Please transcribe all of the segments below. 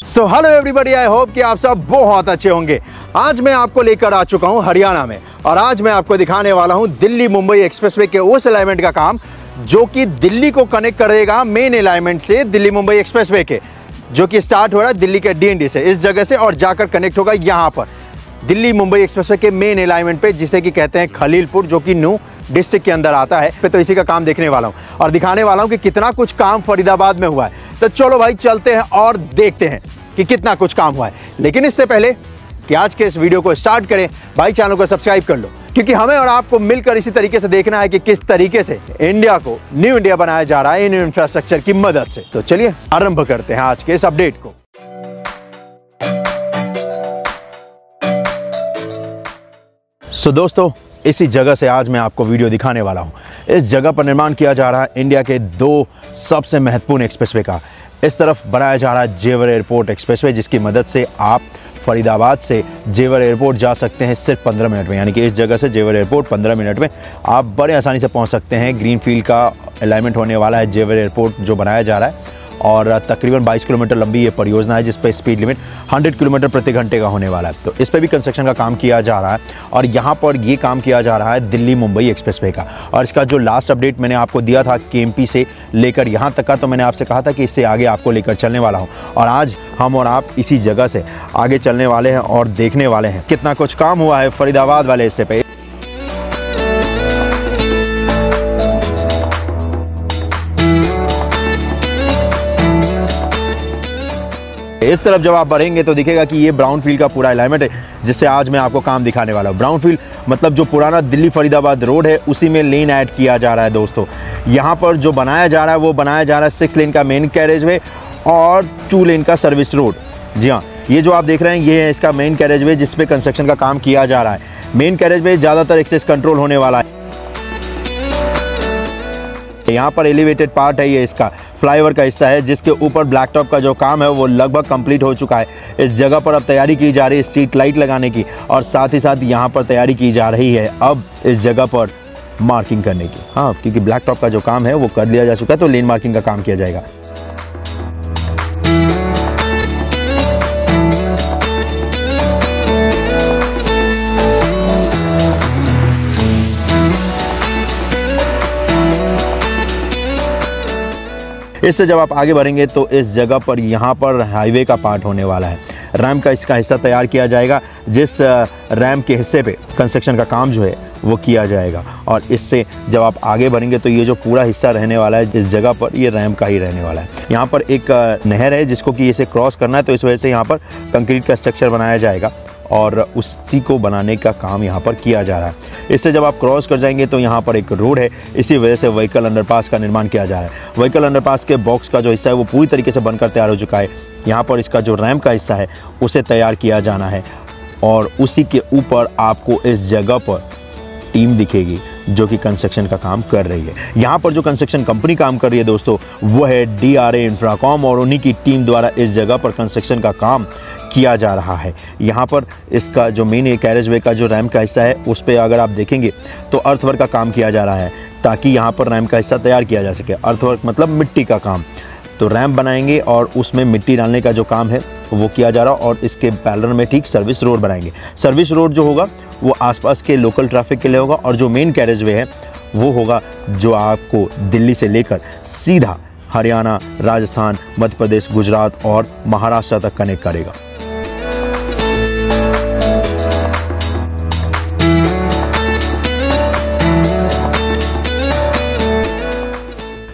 So hello everybody, I hope कि आप सब बहुत अच्छे होंगे। आज मैं आपको लेकर आ चुका हूं हरियाणा में और आज मैं आपको दिखाने वाला हूं दिल्ली मुंबई एक्सप्रेसवे के उस अलाइनमेंट का काम जो कि दिल्ली को कनेक्ट करेगा मेन अलाइनमेंट से दिल्ली मुंबई एक्सप्रेसवे के, जो कि स्टार्ट हो रहा है दिल्ली के डीएनडी से, इस जगह से, और जाकर कनेक्ट होगा यहां पर दिल्ली मुंबई एक्सप्रेसवे के मेन अलाइनमेंट पे, जिसे कि कहते हैं खलीलपुर, जो कि न्यू डिस्ट्रिक्ट के अंदर आता है। तो इसी का काम देखने वाला हूं और दिखाने वाला हूं कि कितना कुछ काम फरीदाबाद में हुआ है। तो चलो भाई चलते हैं और देखते हैं कि कितना कुछ काम हुआ है। लेकिन इससे पहले कि आज के इस वीडियो को स्टार्ट करें, भाई चैनल को सब्सक्राइब कर लो, क्योंकि हमें और आपको मिलकर इसी तरीके से देखना है कि किस तरीके से इंडिया को न्यू इंडिया बनाया जा रहा है इन इंफ्रास्ट्रक्चर की मदद से। तो चलिए आरंभ करते हैं आज के इस अपडेट को। सो दोस्तों, इसी जगह से आज मैं आपको वीडियो दिखाने वाला हूं। इस जगह पर निर्माण किया जा रहा है इंडिया के दो सबसे महत्वपूर्ण एक्सप्रेसवे का। इस तरफ बनाया जा रहा है जेवर एयरपोर्ट एक्सप्रेसवे, जिसकी मदद से आप फरीदाबाद से जेवर एयरपोर्ट जा सकते हैं सिर्फ 15 मिनट में। यानी कि इस जगह से जेवर एयरपोर्ट 15 मिनट में आप बड़े आसानी से पहुंच सकते हैं। ग्रीनफील्ड का अलाइनमेंट होने वाला है जेवर एयरपोर्ट जो बनाया जा रहा है, और तकरीबन 22 किलोमीटर लंबी ये परियोजना है, जिस पर स्पीड लिमिट 100 किलोमीटर प्रति घंटे का होने वाला है। तो इस पर भी कंस्ट्रक्शन का काम किया जा रहा है और यहाँ पर ये काम किया जा रहा है दिल्ली मुंबई एक्सप्रेसवे का। और इसका जो लास्ट अपडेट मैंने आपको दिया था केएमपी से लेकर यहाँ तक का, तो मैंने आपसे कहा था कि इससे आगे आपको लेकर चलने वाला हूँ, और आज हम और आप इसी जगह से आगे चलने वाले हैं और देखने वाले हैं कितना कुछ काम हुआ है फरीदाबाद वाले हिस्से पे। इस तरफ जब आप बढ़ेंगे तो दिखेगा कि ये ब्राउन फील्ड का पूरा अलाइनमेंट है, जिससे आज मैं आपको काम दिखाने वाला हूँ। ब्राउन फील्ड मतलब जो पुराना दिल्ली फरीदाबाद रोड है, उसी में लेन ऐड किया जा रहा है दोस्तों। यहाँ पर जो बनाया जा रहा है वो बनाया जा रहा है 6 लेन का मेन कैरेज वे और 2 लेन का सर्विस रोड। जी हाँ, ये जो आप देख रहे हैं ये है इसका मेन कैरेज वे, जिसपे कंस्ट्रक्शन का काम किया जा रहा है। मेन कैरेज वे ज़्यादातर एक्सेस कंट्रोल होने वाला है। यहाँ पर एलिवेटेड पार्ट है, ये इसका फ्लाईओवर का हिस्सा है, जिसके ऊपर ब्लैक टॉप का जो काम है वो लगभग कंप्लीट हो चुका है। इस जगह पर अब तैयारी की जा रही है स्ट्रीट लाइट लगाने की, और साथ ही साथ यहाँ पर तैयारी की जा रही है अब इस जगह पर मार्किंग करने की। हाँ, क्योंकि ब्लैक टॉप का जो काम है वो कर लिया जा चुका है, तो लेन मार्किंग का काम किया जाएगा। इससे जब आप आगे बढ़ेंगे तो इस जगह पर यहाँ पर हाईवे का पार्ट होने वाला है। रैम का इसका हिस्सा तैयार किया जाएगा, जिस रैम के हिस्से पे कंस्ट्रक्शन का काम जो है वो किया जाएगा। और इससे जब आप आगे बढ़ेंगे तो ये जो पूरा हिस्सा रहने वाला है इस जगह पर, ये रैम का ही रहने वाला है। यहाँ पर एक नहर है जिसको कि इसे क्रॉस करना है, तो इस वजह से यहाँ पर कंक्रीट का स्ट्रक्चर बनाया जाएगा और उसी को बनाने का काम यहाँ पर किया जा रहा है। इससे जब आप क्रॉस कर जाएंगे तो यहाँ पर एक रोड है, इसी वजह से व्हीकल अंडरपास का निर्माण किया जा रहा है। व्हीकल अंडरपास के बॉक्स का जो हिस्सा है वो पूरी तरीके से बनकर तैयार हो चुका है। यहाँ पर इसका जो रैम्प का हिस्सा है उसे तैयार किया जाना है, और उसी के ऊपर आपको इस जगह पर टीम दिखेगी जो कि कंस्ट्रक्शन का काम कर रही है। यहाँ पर जो कंस्ट्रक्शन कंपनी काम कर रही है दोस्तों, वो है DRA इंफ्राकॉम, और उन्हीं की टीम द्वारा इस जगह पर कंस्ट्रक्शन का काम किया जा रहा है। यहाँ पर इसका जो मेन कैरेज वे का जो रैम्प का हिस्सा है उस पर अगर आप देखेंगे तो अर्थवर्क का काम किया जा रहा है, ताकि यहाँ पर रैम्प का हिस्सा तैयार किया जा सके। अर्थवर्क मतलब मिट्टी का काम। तो रैम्प बनाएंगे और उसमें मिट्टी डालने का जो काम है वो किया जा रहा है, और इसके पैरेलल में ठीक सर्विस रोड बनाएंगे। सर्विस रोड जो होगा वो आसपास के लोकल ट्रैफिक के लिए होगा, और जो मेन कैरेज वे है वो होगा जो आपको दिल्ली से लेकर सीधा हरियाणा, राजस्थान, मध्य प्रदेश, गुजरात और महाराष्ट्र तक कनेक्ट करेगा।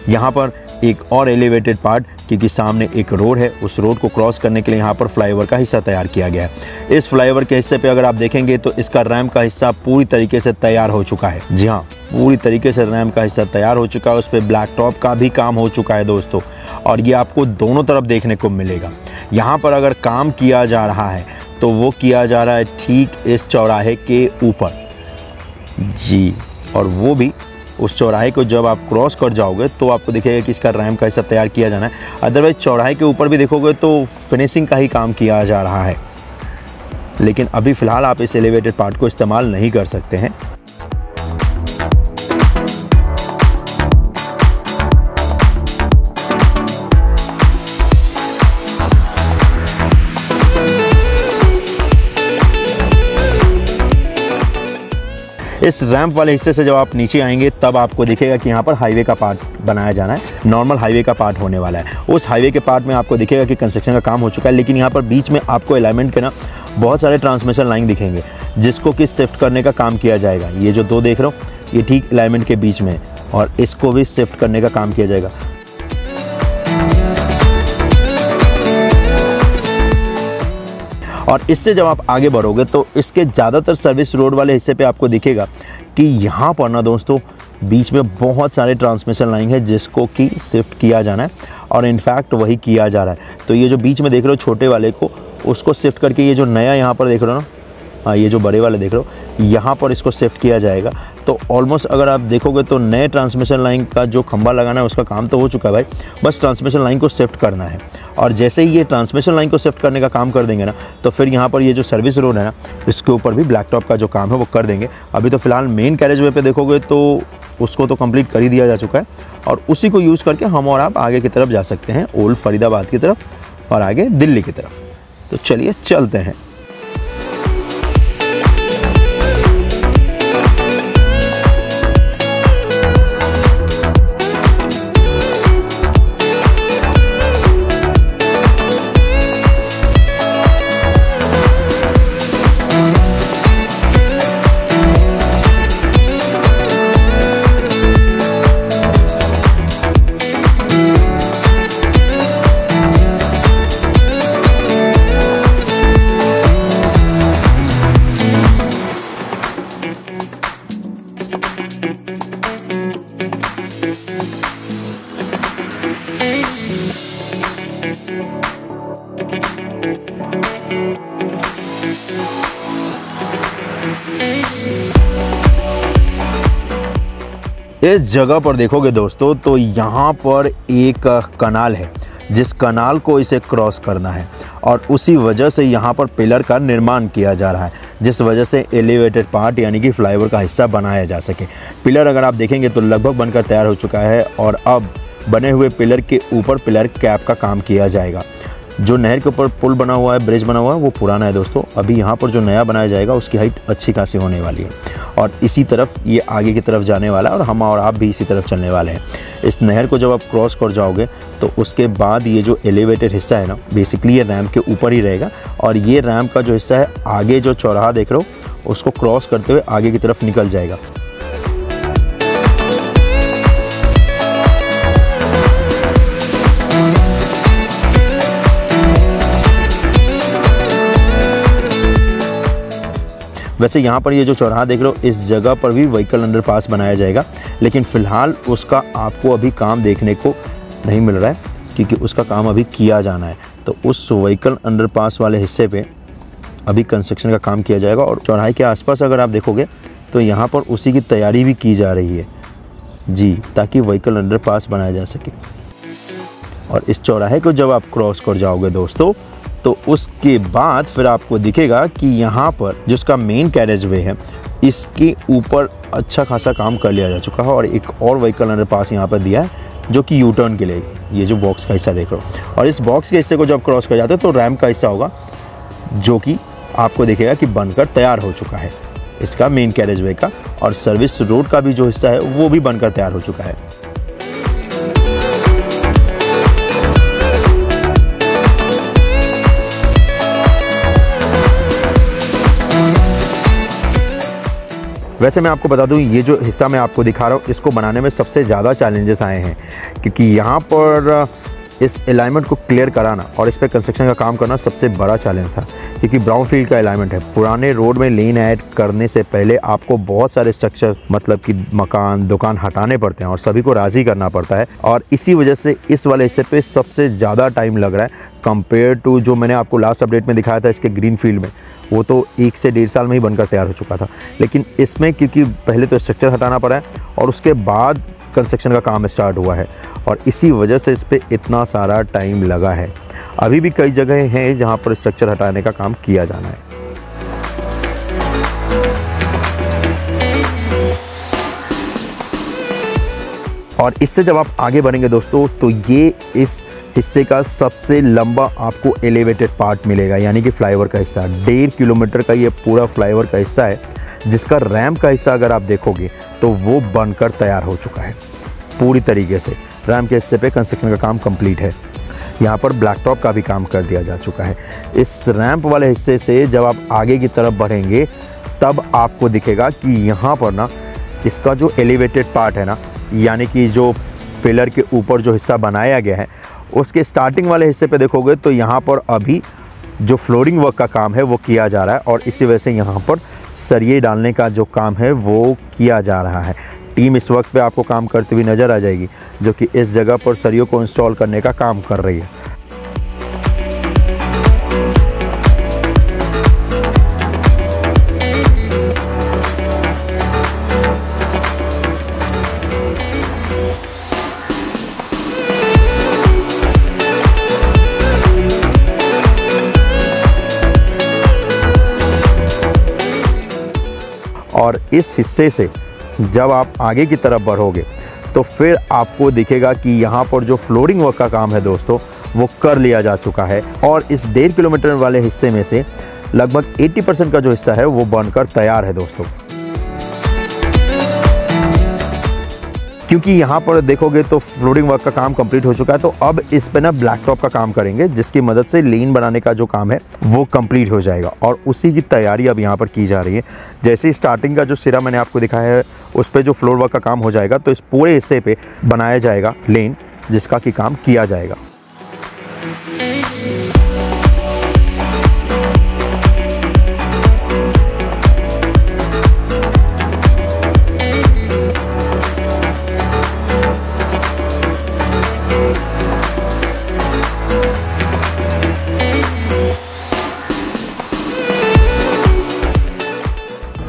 यहाँ पर एक और एलिवेटेड पार्ट, क्योंकि सामने एक रोड है, उस रोड को क्रॉस करने के लिए यहाँ पर फ्लाईओवर का हिस्सा तैयार किया गया है। इस फ्लाईओवर के हिस्से पे अगर आप देखेंगे तो इसका रैम्प का हिस्सा पूरी तरीके से तैयार हो चुका है। जी हाँ, पूरी तरीके से रैम्प का हिस्सा तैयार हो चुका है। उस पर ब्लैक टॉप का भी काम हो चुका है दोस्तों, और ये आपको दोनों तरफ देखने को मिलेगा। यहाँ पर अगर काम किया जा रहा है तो वो किया जा रहा है ठीक इस चौराहे के ऊपर जी, और वो भी उस चौराहे को जब आप क्रॉस कर जाओगे तो आपको दिखेगा कि इसका रैम्प का हिस्सा तैयार किया जाना है। अदरवाइज चौराहे के ऊपर भी देखोगे तो फिनिशिंग का ही काम किया जा रहा है, लेकिन अभी फ़िलहाल आप इस एलिवेटेड पार्ट को इस्तेमाल नहीं कर सकते हैं। इस रैंप वाले हिस्से से जब आप नीचे आएंगे तब आपको दिखेगा कि यहाँ पर हाईवे का पार्ट बनाया जाना है, नॉर्मल हाईवे का पार्ट होने वाला है। उस हाईवे के पार्ट में आपको दिखेगा कि कंस्ट्रक्शन का काम हो चुका है, लेकिन यहाँ पर बीच में आपको अलाइनमेंट के ना बहुत सारे ट्रांसमिशन लाइन दिखेंगे जिसको कि शिफ्ट करने का काम किया जाएगा। ये जो दो देख रहे हो ये ठीक अलाइनमेंट के बीच में है और इसको भी शिफ्ट करने का काम किया जाएगा। और इससे जब आप आगे बढ़ोगे तो इसके ज़्यादातर सर्विस रोड वाले हिस्से पे आपको दिखेगा कि यहाँ पर ना दोस्तों बीच में बहुत सारे ट्रांसमिशन लाइन है जिसको कि शिफ्ट किया जाना है और इनफैक्ट वही किया जा रहा है। तो ये जो बीच में देख रहे हो छोटे वाले को, उसको शिफ्ट करके ये जो नया यहाँ पर देख रहे हो ना, हाँ ये जो बड़े वाले देख रहे हो यहाँ पर इसको शिफ्ट किया जाएगा। तो ऑलमोस्ट अगर आप देखोगे तो नए ट्रांसमिशन लाइन का जो खंभा लगाना है उसका काम तो हो चुका है भाई, बस ट्रांसमिशन लाइन को शिफ्ट करना है। और जैसे ही ये ट्रांसमिशन लाइन को शिफ्ट करने का काम कर देंगे ना तो फिर यहाँ पर ये जो सर्विस रोड है ना इसके ऊपर भी ब्लैक टॉप का जो काम है वो कर देंगे। अभी तो फिलहाल मेन कैरेज वे पे देखोगे तो उसको तो कंप्लीट कर ही दिया जा चुका है और उसी को यूज़ करके हम और आप आगे की तरफ जा सकते हैं, ओल्ड फरीदाबाद की तरफ और आगे दिल्ली की तरफ। तो चलिए चलते हैं। इस जगह पर देखोगे दोस्तों तो यहाँ पर एक कनाल है जिस कनाल को इसे क्रॉस करना है और उसी वजह से यहाँ पर पिलर का निर्माण किया जा रहा है, जिस वजह से एलिवेटेड पार्ट यानी कि फ्लाईओवर का हिस्सा बनाया जा सके। पिलर अगर आप देखेंगे तो लगभग बनकर तैयार हो चुका है और अब बने हुए पिलर के ऊपर पिलर कैप का काम किया जाएगा। जो नहर के ऊपर पुल बना हुआ है, ब्रिज बना हुआ है, वो पुराना है दोस्तों। अभी यहाँ पर जो नया बनाया जाएगा उसकी हाइट अच्छी खासी होने वाली है और इसी तरफ ये आगे की तरफ जाने वाला है और हम और आप भी इसी तरफ चलने वाले हैं। इस नहर को जब आप क्रॉस कर जाओगे तो उसके बाद ये जो एलिवेटेड हिस्सा है ना बेसिकली ये रैम्प के ऊपर ही रहेगा और ये रैम्प का जो हिस्सा है आगे जो चौराहा देख रहे हो उसको क्रॉस करते हुए आगे की तरफ निकल जाएगा। वैसे यहाँ पर ये जो चौराहा देख रहे हो इस जगह पर भी व्हीकल अंडरपास बनाया जाएगा, लेकिन फ़िलहाल उसका आपको अभी काम देखने को नहीं मिल रहा है क्योंकि उसका काम अभी किया जाना है। तो उस व्हीकल अंडरपास वाले हिस्से पे अभी कंस्ट्रक्शन का काम किया जाएगा और चौराहे के आसपास अगर आप देखोगे तो यहाँ पर उसी की तैयारी भी की जा रही है जी, ताकि व्हीकल अंडरपास बनाया जा सके। और इस चौराहे को जब आप क्रॉस कर जाओगे दोस्तों तो उसके बाद फिर आपको दिखेगा कि यहाँ पर जिसका मेन कैरेज वे है इसके ऊपर अच्छा खासा काम कर लिया जा चुका है और एक और व्हीकल अंडरपास यहाँ पर दिया है जो कि यू टर्न के लिए, ये जो बॉक्स का हिस्सा देख रहे हो। और इस बॉक्स के हिस्से को जब क्रॉस कर जाते हो तो रैम्प का हिस्सा होगा जो कि आपको दिखेगा कि बनकर तैयार हो चुका है इसका मेन कैरेज वे का, और सर्विस रोड का भी जो हिस्सा है वो भी बनकर तैयार हो चुका है। वैसे मैं आपको बता दूं ये जो हिस्सा मैं आपको दिखा रहा हूँ इसको बनाने में सबसे ज़्यादा चैलेंजेस आए हैं क्योंकि यहाँ पर इस अलाइनमेंट को क्लियर कराना और इस पर कंस्ट्रक्शन का काम करना सबसे बड़ा चैलेंज था क्योंकि ब्राउन फील्ड का अलाइनमेंट है। पुराने रोड में लेन ऐड करने से पहले आपको बहुत सारे स्ट्रक्चर मतलब कि मकान दुकान हटाने पड़ते हैं और सभी को राज़ी करना पड़ता है और इसी वजह से इस वाले हिस्से पे सबसे ज़्यादा टाइम लग रहा है कंपेयर टू जो मैंने आपको लास्ट अपडेट में दिखाया था इसके ग्रीन फील्ड में, वो तो 1 से 1.5 साल में ही बनकर तैयार हो चुका था। लेकिन इसमें क्योंकि पहले तो स्ट्रक्चर हटाना पड़ा है और उसके बाद कंस्ट्रक्शन का काम स्टार्ट हुआ है और इसी वजह से इस पर इतना सारा टाइम लगा है। अभी भी कई जगह हैं जहां पर स्ट्रक्चर हटाने का काम किया जाना है। और इससे जब आप आगे बढ़ेंगे दोस्तों तो ये इस हिस्से का सबसे लंबा आपको एलिवेटेड पार्ट मिलेगा यानी कि फ्लाईओवर का हिस्सा 1.5 किलोमीटर का ये पूरा फ्लाईओवर का हिस्सा है जिसका रैम्प का हिस्सा अगर आप देखोगे तो वो बनकर तैयार हो चुका है पूरी तरीके से। रैम्प के हिस्से पे कंस्ट्रक्शन का काम कंप्लीट है। यहाँ पर ब्लैक टॉप का भी काम कर दिया जा चुका है। इस रैम्प वाले हिस्से से जब आप आगे की तरफ बढ़ेंगे तब आपको दिखेगा कि यहाँ पर ना इसका जो एलिवेटेड पार्ट है ना, यानी कि जो पिलर के ऊपर जो हिस्सा बनाया गया है उसके स्टार्टिंग वाले हिस्से पे देखोगे तो यहाँ पर अभी जो फ्लोरिंग वर्क का काम है वो किया जा रहा है और इसी वजह से यहाँ पर सरिये डालने का जो काम है वो किया जा रहा है। टीम इस वक्त पे आपको काम करती हुई नज़र आ जाएगी जो कि इस जगह पर सरियों को इंस्टॉल करने का काम कर रही है। और इस हिस्से से जब आप आगे की तरफ बढ़ोगे तो फिर आपको दिखेगा कि यहाँ पर जो फ्लोरिंग वर्क का काम है दोस्तों वो कर लिया जा चुका है और इस 1.5 किलोमीटर वाले हिस्से में से लगभग 80% का जो हिस्सा है वो बनकर तैयार है दोस्तों। क्योंकि यहाँ पर देखोगे तो फ्लोरिंग वर्क का काम कंप्लीट हो चुका है, तो अब इस पे ना ब्लैक टॉप का काम करेंगे जिसकी मदद से लेन बनाने का जो काम है वो कंप्लीट हो जाएगा और उसी की तैयारी अब यहाँ पर की जा रही है। जैसे स्टार्टिंग का जो सिरा मैंने आपको दिखाया है उस पे जो फ्लोर वर्क का काम हो जाएगा तो इस पूरे हिस्से पे बनाया जाएगा लेन जिसका कि काम किया जाएगा।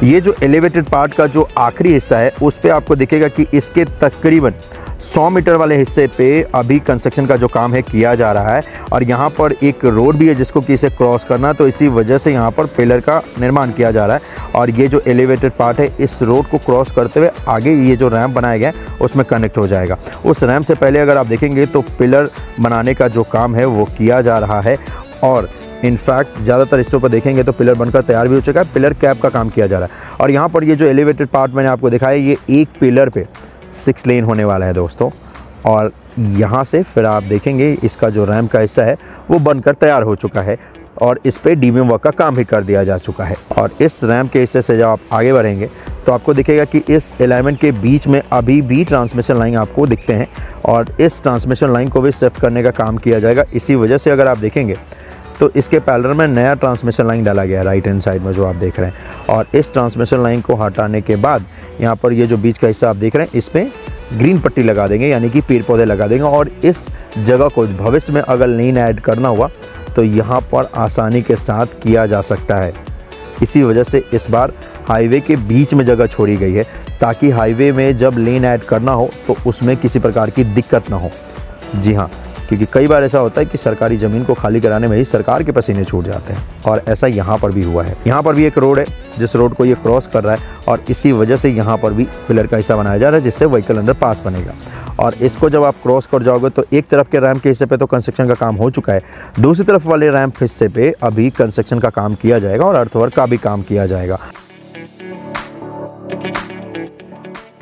ये जो एलिवेटेड पार्ट का जो आखिरी हिस्सा है उस पे आपको दिखेगा कि इसके तकरीबन 100 मीटर वाले हिस्से पे अभी कंस्ट्रक्शन का जो काम है किया जा रहा है और यहाँ पर एक रोड भी है जिसको कि इसे क्रॉस करना, तो इसी वजह से यहाँ पर पिलर का निर्माण किया जा रहा है और ये जो एलिवेटेड पार्ट है इस रोड को क्रॉस करते हुए आगे ये जो रैंप बनाया गया है उसमें कनेक्ट हो जाएगा। उस रैंप से पहले अगर आप देखेंगे तो पिलर बनाने का जो काम है वो किया जा रहा है और इनफैक्ट ज़्यादातर हिस्सों पर देखेंगे तो पिलर बनकर तैयार भी हो चुका है। पिलर कैप का काम किया जा रहा है और यहाँ पर ये जो एलिवेटेड पार्ट मैंने आपको दिखाया ये एक पिलर पे 6 लेन होने वाला है दोस्तों। और यहाँ से फिर आप देखेंगे इसका जो रैम्प का हिस्सा है वो बनकर तैयार हो चुका है और इस पे डीबीएम वर्क का काम भी कर दिया जा चुका है। और इस रैम्प के हिस्से से जब आप आगे बढ़ेंगे तो आपको दिखेगा कि इस एलाइनमेंट के बीच में अभी भी ट्रांसमिशन लाइन आपको दिखते हैं और इस ट्रांसमिशन लाइन को भी शिफ्ट करने का काम किया जाएगा। इसी वजह से अगर आप देखेंगे तो इसके पैरेलल में नया ट्रांसमिशन लाइन डाला गया है राइट हैंड साइड में जो आप देख रहे हैं और इस ट्रांसमिशन लाइन को हटाने के बाद यहाँ पर ये जो बीच का हिस्सा आप देख रहे हैं इसमें ग्रीन पट्टी लगा देंगे, यानी कि पेड़ पौधे लगा देंगे और इस जगह को भविष्य में अगर लेन ऐड करना हुआ तो यहाँ पर आसानी के साथ किया जा सकता है। इसी वजह से इस बार हाईवे के बीच में जगह छोड़ी गई है ताकि हाईवे में जब लेन ऐड करना हो तो उसमें किसी प्रकार की दिक्कत ना हो। जी हाँ, क्योंकि कई बार ऐसा होता है कि सरकारी ज़मीन को खाली कराने में ही सरकार के पसीने छूट जाते हैं और ऐसा यहाँ पर भी हुआ है। यहाँ पर भी एक रोड है जिस रोड को ये क्रॉस कर रहा है और इसी वजह से यहाँ पर भी पिलर का हिस्सा बनाया जा रहा है जिससे व्हीकल अंदर पास बनेगा। और इसको जब आप क्रॉस कर जाओगे तो एक तरफ के रैम्प के हिस्से पे तो कंस्ट्रक्शन का काम हो चुका है, दूसरी तरफ वाले रैम्प हिस्से पे अभी कंस्ट्रक्शन का काम किया जाएगा और अर्थवर्क का भी काम किया जाएगा।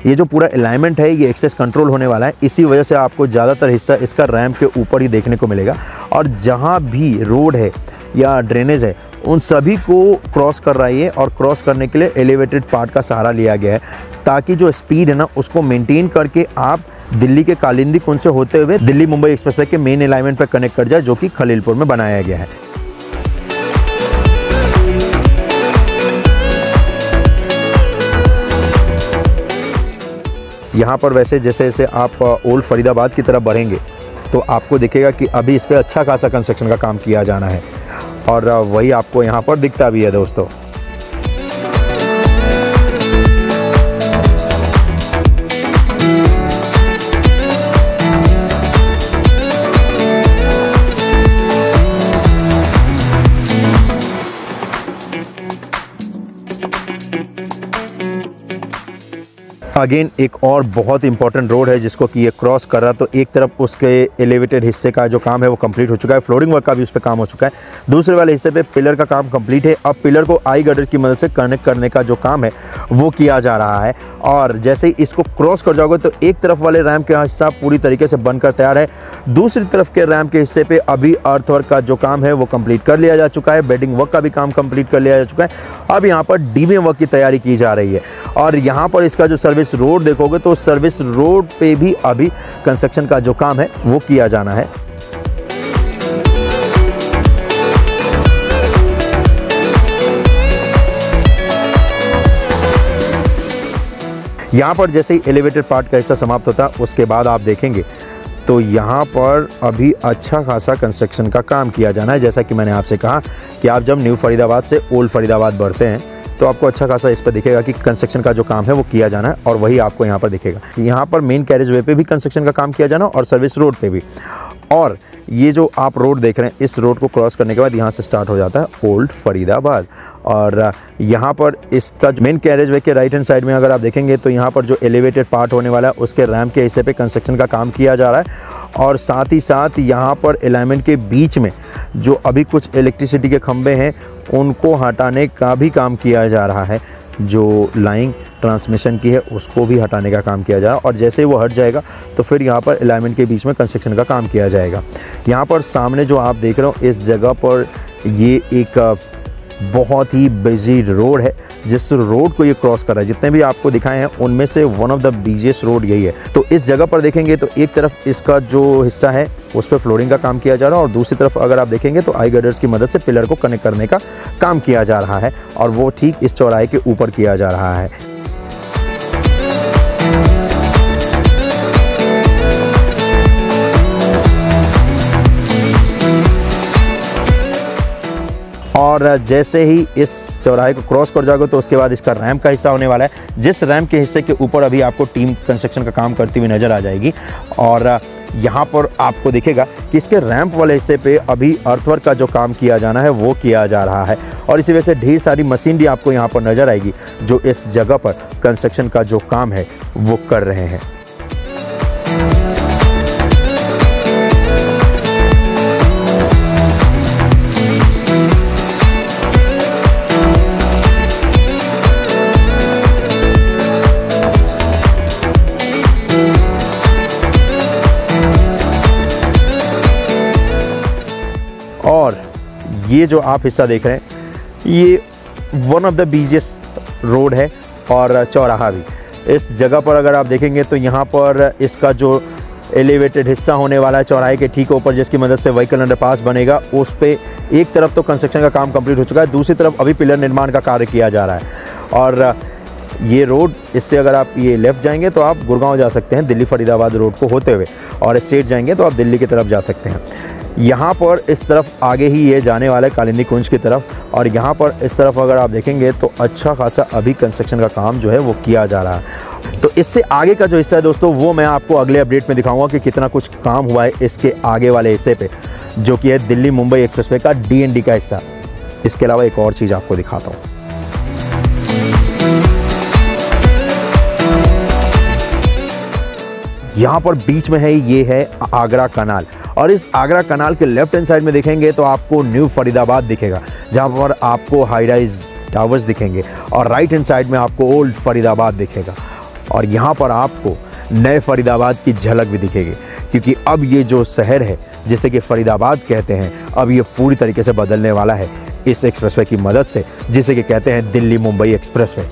ये जो पूरा अलाइनमेंट है ये एक्सेस कंट्रोल होने वाला है, इसी वजह से आपको ज़्यादातर हिस्सा इसका रैम्प के ऊपर ही देखने को मिलेगा और जहाँ भी रोड है या ड्रेनेज है उन सभी को क्रॉस कर रहा है ये और क्रॉस करने के लिए एलिवेटेड पार्ट का सहारा लिया गया है ताकि जो स्पीड है ना उसको मेंटेन करके आप दिल्ली के कालिंदी कुंज से होते हुए दिल्ली मुंबई एक्सप्रेसवे के मेन अलाइनमेंट पर कनेक्ट कर जाए जो कि खलीलपुर में बनाया गया है। यहाँ पर वैसे जैसे जैसे आप ओल्ड फरीदाबाद की तरफ बढ़ेंगे तो आपको दिखेगा कि अभी इस पर अच्छा खासा कंस्ट्रक्शन का काम किया जाना है और वही आपको यहाँ पर दिखता भी है दोस्तों। अगेन एक और बहुत इंपॉर्टेंट रोड है जिसको कि ये क्रॉस कर रहा, तो एक तरफ उसके एलिवेटेड हिस्से का जो काम है वो कंप्लीट हो चुका है, फ्लोरिंग वर्क का भी उस पर काम हो चुका है। दूसरे वाले हिस्से पे पिलर का काम कंप्लीट है। अब पिलर को आई गर्डर की मदद से कनेक्ट करने का जो काम है वो किया जा रहा है। और जैसे ही इसको क्रॉस कर जाओगे तो एक तरफ वाले रैम्प का हिस्सा पूरी तरीके से बनकर तैयार है, दूसरी तरफ के रैम्प के हिस्से पे अभी अर्थ वर्क का जो काम है वो कंप्लीट कर लिया जा चुका है, बेडिंग वर्क का भी काम कंप्लीट कर लिया जा चुका है। अब यहाँ पर डीबीएम वर्क की तैयारी की जा रही है। और यहाँ पर इसका जो सर्विस रोड देखोगे तो सर्विस रोड पे भी अभी कंस्ट्रक्शन का जो काम है वो किया जाना है। यहाँ पर जैसे ही एलिवेटेड पार्ट का हिस्सा समाप्त होता है उसके बाद आप देखेंगे तो यहाँ पर अभी अच्छा खासा कंस्ट्रक्शन का काम किया जाना है। जैसा कि मैंने आपसे कहा कि आप जब न्यू फरीदाबाद से ओल्ड फरीदाबाद बढ़ते हैं तो आपको अच्छा खासा इस पर दिखेगा कि कंस्ट्रक्शन का जो काम है वो किया जाना है, और वही आपको यहाँ पर दिखेगा। यहाँ पर मेन कैरेज वे पे भी कंस्ट्रक्शन का काम किया जाना और सर्विस रोड पे भी। और ये जो आप रोड देख रहे हैं, इस रोड को क्रॉस करने के बाद यहाँ से स्टार्ट हो जाता है ओल्ड फरीदाबाद। और यहाँ पर इसका मेन कैरेज वे के राइट हैंड साइड में अगर आप देखेंगे तो यहाँ पर जो एलिवेटेड पार्ट होने वाला है उसके रैम्प के हिस्से पे कंस्ट्रक्शन का काम किया जा रहा है। और साथ ही साथ यहाँ पर अलाइनमेंट के बीच में जो अभी कुछ इलेक्ट्रिसिटी के खंभे हैं उनको हटाने का भी काम किया जा रहा है। जो लाइन ट्रांसमिशन की है उसको भी हटाने का काम किया जा रहा है। और जैसे ही वो हट जाएगा तो फिर यहाँ पर अलाइनमेंट के बीच में कंस्ट्रक्शन का काम किया जाएगा। यहाँ पर सामने जो आप देख रहे हो इस जगह पर ये एक बहुत ही बिजी रोड है जिस रोड को ये क्रॉस कर रहा है। जितने भी आपको दिखाए हैं उनमें से one of the busiest road यही है। तो इस जगह पर देखेंगे तो एक तरफ इसका जो हिस्सा है उस पर फ्लोरिंग का काम किया जा रहा है और दूसरी तरफ अगर आप देखेंगे तो आई गर्डर्स की मदद से पिलर को कनेक्ट करने का काम किया जा रहा है, और वो ठीक इस चौराहे के ऊपर किया जा रहा है। और जैसे ही इस चौराहे को क्रॉस कर जाओगे तो उसके बाद इसका रैम्प का हिस्सा होने वाला है, जिस रैम्प के हिस्से के ऊपर अभी आपको टीम कंस्ट्रक्शन का काम करती हुई नज़र आ जाएगी। और यहाँ पर आपको दिखेगा कि इसके रैम्प वाले हिस्से पे अभी अर्थवर्क का जो काम किया जाना है वो किया जा रहा है। और इसी वजह से ढेर सारी मशीनरी आपको यहाँ पर नज़र आएगी जो इस जगह पर कंस्ट्रक्शन का जो काम है वो कर रहे हैं। और ये जो आप हिस्सा देख रहे हैं ये one of the busiest road है और चौराहा भी। इस जगह पर अगर आप देखेंगे तो यहाँ पर इसका जो एलिवेटेड हिस्सा होने वाला है चौराहे के ठीक ऊपर, जिसकी मदद से व्हीकल अंडरपास बनेगा, उस पे एक तरफ तो कंस्ट्रक्शन का काम कंप्लीट हो चुका है, दूसरी तरफ अभी पिलर निर्माण का कार्य किया जा रहा है। और ये रोड, इससे अगर आप ये लेफ़्ट जाएंगे तो आप गुड़गांव जा सकते हैं दिल्ली फरीदाबाद रोड को होते हुए, और स्ट्रेट जाएंगे तो आप दिल्ली की तरफ जा सकते हैं। यहाँ पर इस तरफ आगे ही ये जाने वाला है कालिंदी कुंज की तरफ, और यहाँ पर इस तरफ अगर आप देखेंगे तो अच्छा खासा अभी कंस्ट्रक्शन का काम जो है वो किया जा रहा है। तो इससे आगे का जो हिस्सा है दोस्तों वो मैं आपको अगले अपडेट में दिखाऊंगा कि कितना कुछ काम हुआ है इसके आगे वाले हिस्से पे, जो कि है दिल्ली मुंबई एक्सप्रेसवे का DND का हिस्सा। इसके अलावा एक और चीज़ आपको दिखाता हूँ। यहाँ पर बीच में है, ये है आगरा कनाल, और इस आगरा कनाल के लेफ्ट हैंड साइड में देखेंगे तो आपको न्यू फरीदाबाद दिखेगा, जहाँ पर आपको हाई राइज टावर्स दिखेंगे, और राइट हैंड साइड में आपको ओल्ड फरीदाबाद दिखेगा। और यहाँ पर आपको नए फरीदाबाद की झलक भी दिखेगी, क्योंकि अब ये जो शहर है जिसे कि फरीदाबाद कहते हैं, अब ये पूरी तरीके से बदलने वाला है इस एक्सप्रेसवे की मदद से, जिसे कि कहते हैं दिल्ली मुंबई एक्सप्रेसवे।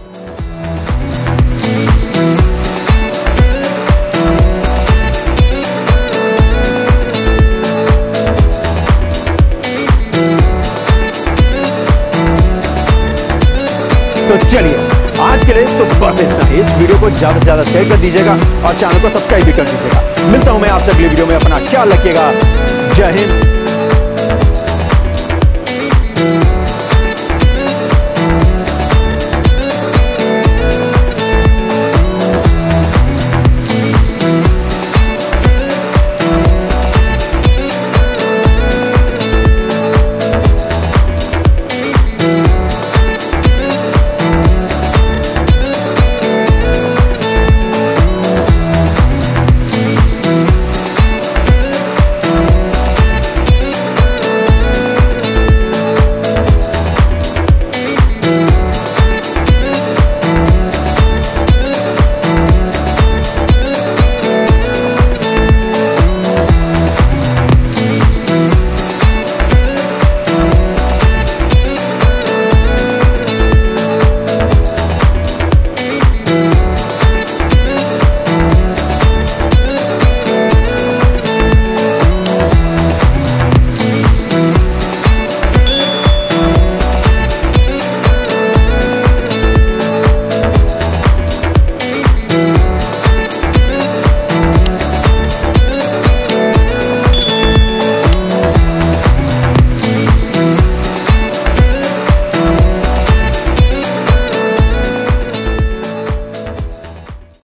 तो चलिए आज के लिए तो बस इतना ही। इस वीडियो को ज़्यादा से ज़्यादा शेयर कर दीजिएगा और चैनल को सब्सक्राइब भी कर दीजिएगा। मिलता हूं मैं आपसे अगली वीडियो में। अपना ख्याल रखिएगा। जय हिंद।